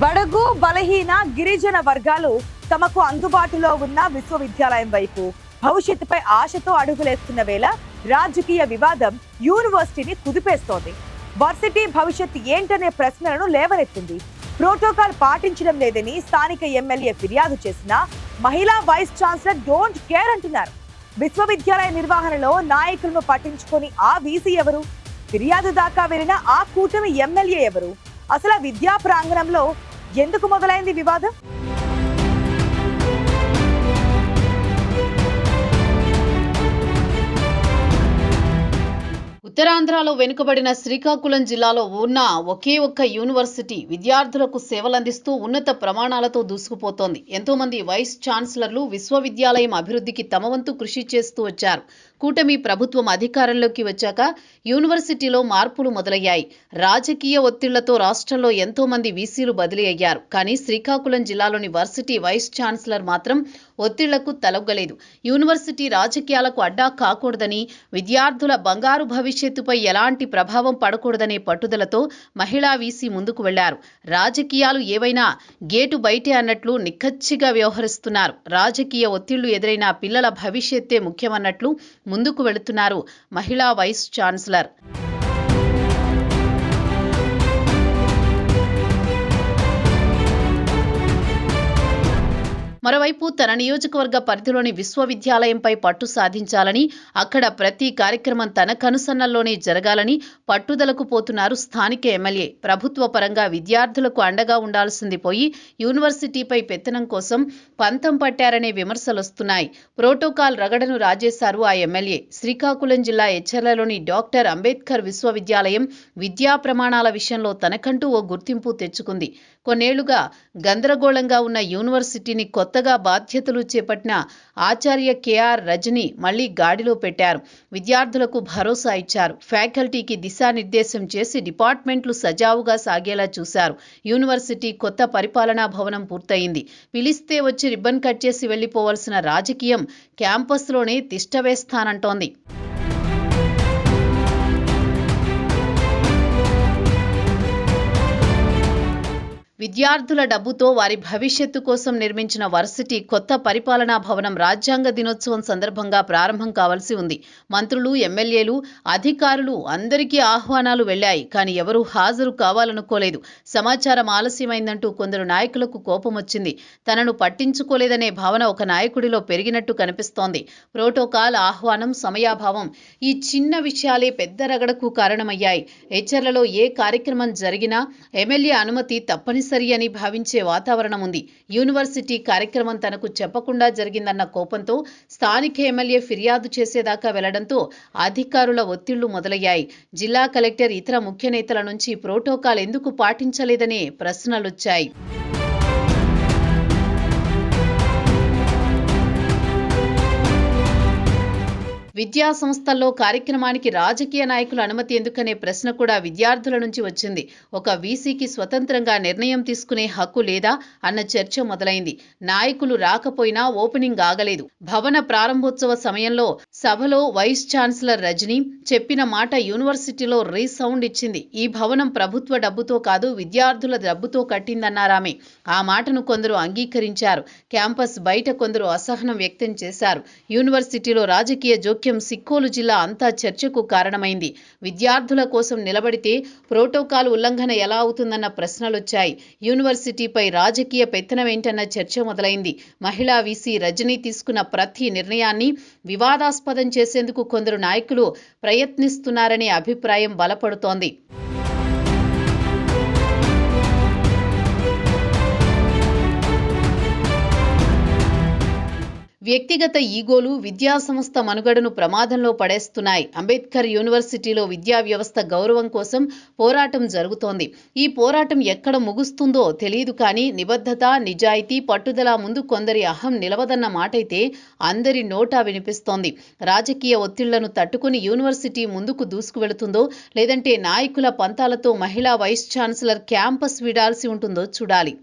బడుగు బలహీన గిరిజన వర్గాలు తమకు అందుబాటులో ఉన్న విశ్వవిద్యాలయం వైపు భవిష్యత్తుపై ఆశతో అడుగులేస్తున్న వేళ రాజకీయ వివాదం యూనివర్సిటీని కుదిపేస్తోంది. వర్సిటీ భవిష్యత్తు ఏంటనే ప్రశ్నలను లేవనెత్తింది. ప్రోటోకాల్ పాటించడం లేదని స్థానిక ఎమ్మెల్యే ఫిర్యాదు చేసినా మహిళా వైస్ ఛాన్సలర్ డోంట్ కేర్ అంటున్నారు. విశ్వవిద్యాలయ నిర్వహణలో నాయకులను పట్టించుకొని ఆ వీసీ ఎవరు? ఫిర్యాదు దాకా వెళ్ళిన ఆ కూటమి ఎమ్మెల్యే ఎవరు? అసలు విద్యా ప్రాంగణంలో ఎందుకు మొదలైంది వివాదం? ఉత్తరాంధ్రలో వెనుకబడిన శ్రీకాకుళం జిల్లాలో ఉన్న ఒకే ఒక్క యూనివర్సిటీ విద్యార్థులకు సేవలందిస్తూ ఉన్నత ప్రమాణాలతో దూసుకుపోతోంది. ఎంతో మంది వైస్ ఛాన్సలర్లు విశ్వవిద్యాలయం అభివృద్ధికి తమ వంతు కృషి చేస్తూ వచ్చారు. కూటమి ప్రభుత్వం అధికారంలోకి వచ్చాక యూనివర్సిటీలో మార్పులు మొదలయ్యాయి. రాజకీయ ఒత్తిళ్లతో రాష్ట్రంలో ఎంతో మంది వీసీలు బదిలీ అయ్యారు. కానీ శ్రీకాకుళం జిల్లాలోని వర్సిటీ వైస్ ఛాన్సలర్ మాత్రం ఒత్తిళ్లకు తలొగ్గలేదు. యూనివర్సిటీ రాజకీయాలకు అడ్డా కాకూడదని, విద్యార్థుల బంగారు భవిష్యత్తుపై ఎలాంటి ప్రభావం పడకూడదనే పట్టుదలతో మహిళా వీసీ ముందుకు వెళ్లారు. రాజకీయాలు ఏవైనా గేటు బయటే అన్నట్లు నిక్కచ్చిగా వ్యవహరిస్తున్నారు. రాజకీయ ఒత్తిళ్లు ఎదురైన పిల్లల భవిష్యత్తే ముఖ్యమన్నట్లు ముందుకు వెళుతున్నారు మహిళా వైస్ ఛాన్సలర్. మరోవైపు తన నియోజకవర్గ పరిధిలోని విశ్వవిద్యాలయంపై పట్టు సాధించాలని, అక్కడ ప్రతి కార్యక్రమం తన కనుసన్నల్లోనే జరగాలని పట్టుదలకు పోతున్నారు స్థానిక ఎమ్మెల్యే. ప్రభుత్వ పరంగా విద్యార్థులకు అండగా ఉండాల్సింది పోయి యూనివర్సిటీపై పెత్తనం కోసం పంతం పట్టారనే విమర్శలొస్తున్నాయి. ప్రోటోకాల్ రగడను రాజేశారు ఆ ఎమ్మెల్యే. శ్రీకాకుళం జిల్లా ఎచ్చెర్లలోని డాక్టర్ అంబేద్కర్ విశ్వవిద్యాలయం విద్యా ప్రమాణాల విషయంలో తనకంటూ ఓ గుర్తింపు తెచ్చుకుంది. కొన్నేళ్లుగా గందరగోళంగా ఉన్న యూనివర్సిటీని కొత్తగా బాధ్యతలు చేపట్టిన ఆచార్య కేఆర్ రజని మళ్లీ గాడిలో పెట్టారు. విద్యార్థులకు భరోసా ఇచ్చారు. ఫ్యాకల్టీకి దిశానిర్దేశం చేసి డిపార్ట్మెంట్లు సజావుగా సాగేలా చూశారు. యూనివర్సిటీ కొత్త పరిపాలనా భవనం పూర్తయింది. పిలిస్తే వచ్చి రిబ్బన్ కట్ చేసి వెళ్లిపోవాల్సిన రాజకీయం క్యాంపస్లోనే తిష్టవేస్తానంటోంది. విద్యార్థుల డబ్బుతో వారి భవిష్యత్తు కోసం నిర్మించిన వర్సిటీ కొత్త పరిపాలనా భవనం రాజ్యాంగ దినోత్సవం సందర్భంగా ప్రారంభం కావాల్సి ఉంది. మంత్రులు, ఎమ్మెల్యేలు, అధికారులు అందరికీ ఆహ్వానాలు వెళ్లాయి. కానీ ఎవరూ హాజరు కావాలనుకోలేదు. సమాచారం ఆలస్యమైందంటూ కొందరు నాయకులకు కోపం వచ్చింది. తనను పట్టించుకోలేదనే భావన ఒక నాయకుడిలో పెరిగినట్టు కనిపిస్తోంది. ప్రోటోకాల్, ఆహ్వానం, సమయాభావం ఈ చిన్న విషయాలే పెద్ద రగడకు కారణమయ్యాయి. ఎచ్చెర్లలో ఏ కార్యక్రమం జరిగినా ఎమ్మెల్యే అనుమతి తప్పనిసరి అని భావించే వాతావరణం ఉంది. యూనివర్సిటీ కార్యక్రమం తనకు చెప్పకుండా జరిగిందన్న కోపంతో స్థానిక ఎమ్మెల్యే ఫిర్యాదు చేసేదాకా వెళ్లడంతో అధికారుల ఒత్తిళ్లు మొదలయ్యాయి. జిల్లా కలెక్టర్, ఇతర ముఖ్య నేతల నుంచి ప్రోటోకాల్ ఎందుకు పాటించలేదనే ప్రశ్నలొచ్చాయి. విద్యా సంస్థల్లో కార్యక్రమానికి రాజకీయ నాయకుల అనుమతి ఎందుకనే ప్రశ్న కూడా విద్యార్థుల నుంచి వచ్చింది. ఒక వీసీకి స్వతంత్రంగా నిర్ణయం తీసుకునే హక్కు లేదా అన్న చర్చ మొదలైంది. నాయకులు రాకపోయినా ఓపెనింగ్ ఆగలేదు. భవన ప్రారంభోత్సవ సమయంలో సభలో వైస్ ఛాన్సలర్ రజని చెప్పిన మాట యూనివర్సిటీలో రీసౌండ్ ఇచ్చింది. ఈ భవనం ప్రభుత్వ డబ్బుతో కాదు, విద్యార్థుల డబ్బుతో కట్టిందన్నారామె. ఆ మాటను కొందరు అంగీకరించారు. క్యాంపస్ బయట కొందరు అసహనం వ్యక్తం చేశారు. యూనివర్సిటీలో రాజకీయ జోక్యం సిక్కోలు జిల్లా అంతా చర్చకు కారణమైంది. విద్యార్థుల కోసం నిలబడితే ప్రోటోకాల్ ఉల్లంఘన ఎలా అవుతుందన్న ప్రశ్నలొచ్చాయి. యూనివర్సిటీపై రాజకీయ పెత్తనమేంటన్న చర్చ మొదలైంది. మహిళా వీసీ రజని తీసుకున్న ప్రతి నిర్ణయాన్ని వివాదాస్పదం చేసేందుకు కొందరు నాయకులు ప్రయత్నిస్తున్నారనే అభిప్రాయం బలపడుతోంది. వ్యక్తిగత ఈగోలు విద్యా సంస్థ మనుగడను ప్రమాదంలో పడేస్తున్నాయి. అంబేద్కర్ యూనివర్సిటీలో విద్యా వ్యవస్థ గౌరవం కోసం పోరాటం జరుగుతోంది. ఈ పోరాటం ఎక్కడ ముగుస్తుందో తెలియదు. కానీ నిబద్ధత, నిజాయితీ, పట్టుదల ముందు కొందరి అహం నిలవదన్న మాటైతే అందరి నోటా వినిపిస్తోంది. రాజకీయ ఒత్తిళ్లను తట్టుకుని యూనివర్సిటీ ముందుకు దూసుకువెళుతుందో, లేదంటే నాయకుల పంతాలతో మహిళా వైస్ ఛాన్సలర్ క్యాంపస్ వీడాల్సి ఉంటుందో చూడాలి.